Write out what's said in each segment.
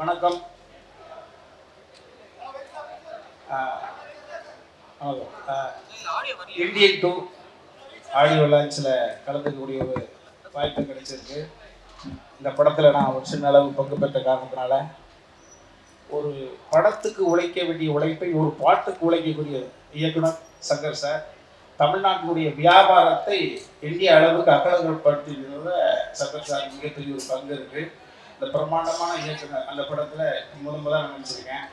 வணக்கம். Indian 2 audio லான்ச்சில் கலந்துக்கக்கூடிய ஒரு வாய்ப்பு கிடைச்சிருக்கு. இந்த படத்தில் நான் ஒரு சின்ன அளவு பங்கு பெற்ற காரணத்தினால ஒரு படத்துக்கு உழைக்க வேண்டிய உழைப்பை ஒரு பாட்டுக்கு உழைக்கக்கூடிய இயக்குனர் சங்கர் சார் தமிழ்நாட்டினுடைய வியாபாரத்தை இந்திய அளவுக்கு அகலப்படுத்தினத சங்கர் சார் மிகப்பெரிய ஒரு பங்கு இருக்குது. இந்த பிரம்மாண்டமான இயக்குனர் அந்த படத்தில் முதல்ல நினைச்சிருக்கேன்.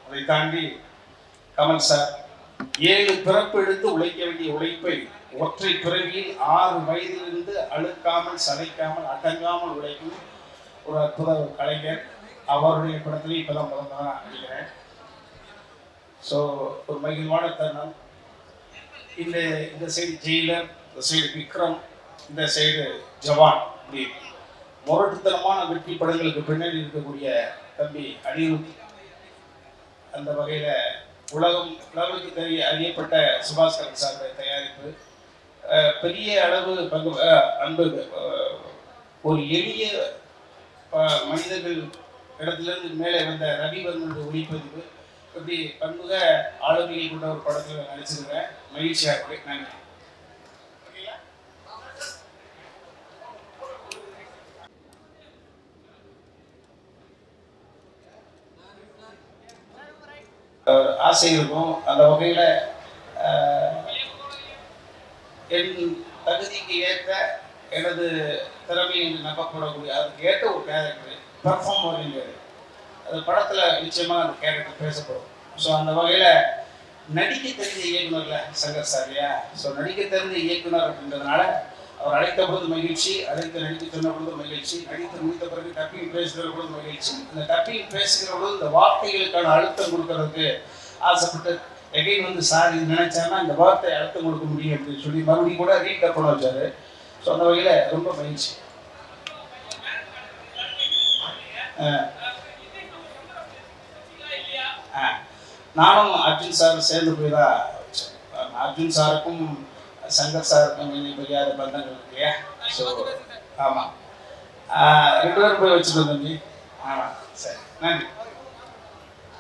அதை தாண்டி கமல் சார் 7 பிறப்பு எடுத்து உழைக்க வேண்டிய உழைப்பை ஒற்றை பிறவியில் 6 வயதிலிருந்து அழுக்காமல் சளைக்காமல் அடங்காமல் உழைக்கும் ஒரு அற்புத கலைஞர். அவருடைய படத்திலையும் இப்போதான் முதல்ல அடிக்கிறேன். ஸோ ஒரு மகிழ்வான தருணம். இந்த சைடு ஜெயிலர், இந்த சைடு விக்ரம், இந்த சைடு ஜவான், இப்படி முரட்டுத்தனமான வெற்றி படங்களுக்கு பின்னாடி இருக்கக்கூடிய தம்பி அனிருத். அந்த வகையில் உலகுக்கு அறியப்பட்ட சுபாஸ்கரன் சார் தயாரிப்பு பெரிய அளவு பங்கு அன்பு. ஒரு எளிய மனிதர்கள் இடத்துலேருந்து மேலே வந்த ரவிவர்மனுடைய ஒளிப்பதிவு இப்படி பன்முக ஆளுமையை கொண்ட ஒரு படத்தில் நடிச்சிருக்கிறேன். மகிழ்ச்சியாக இருக்கு. நன்றி. ஆசை இருக்கும். அந்த வகையில் என் தகுதிக்கு ஏற்ற எனது திறமை என்று நம்பப்படக்கூடிய அதுக்கு ஏற்ற ஒரு கேரக்டர் பர்ஃபார்ம் பண்ணுங்கிறது அந்த படத்தில் நிச்சயமாக அந்த கேரக்டர் பேசப்படும். ஸோ அந்த வகையில் நடிக்க தெரிஞ்ச இயக்குனர்ல சங்கர் சார் இல்லையா? ஸோ நடிக்க தெரிஞ்ச இயக்குனர் அப்படின்றதுனால அவர் அழைத்த பொழுது மகிழ்ச்சி, நடிக்க சொன்ன பொழுது மகிழ்ச்சி, நடித்து முடித்த பிறகு டப்பிங் பேசுகிற பொழுது மகிழ்ச்சி. இந்த டப்பிங் பேசுகிற பொழுது இந்த வார்த்தைகளுக்கான அழுத்தம் கொடுக்கறதுக்கு ஆசைப்பட்டு எகைன் வந்து சார் இது நினைச்சாங்கன்னா இந்த வார்த்தை அழுத்தம் கொடுக்க முடியும் அப்படின்னு சொல்லி மறுபடியும் கூட ரீகப் பண்ண வச்சாரு. ஸோ அந்த வகையில் ரொம்ப மகிழ்ச்சி. நானும் அர்ஜுன் சார் சேர்ந்து போய் தான் வச்சேன். அர்ஜுன் சாருக்கும் சங்கர் சாருக்கும் பெரியாத பந்தங்கள் இருக்கு இல்லையா? ஸோ ஆமாம், 2 பேரும் போய் வச்சுட்டு வந்தோம். ஆமாம், சரி, நன்றி.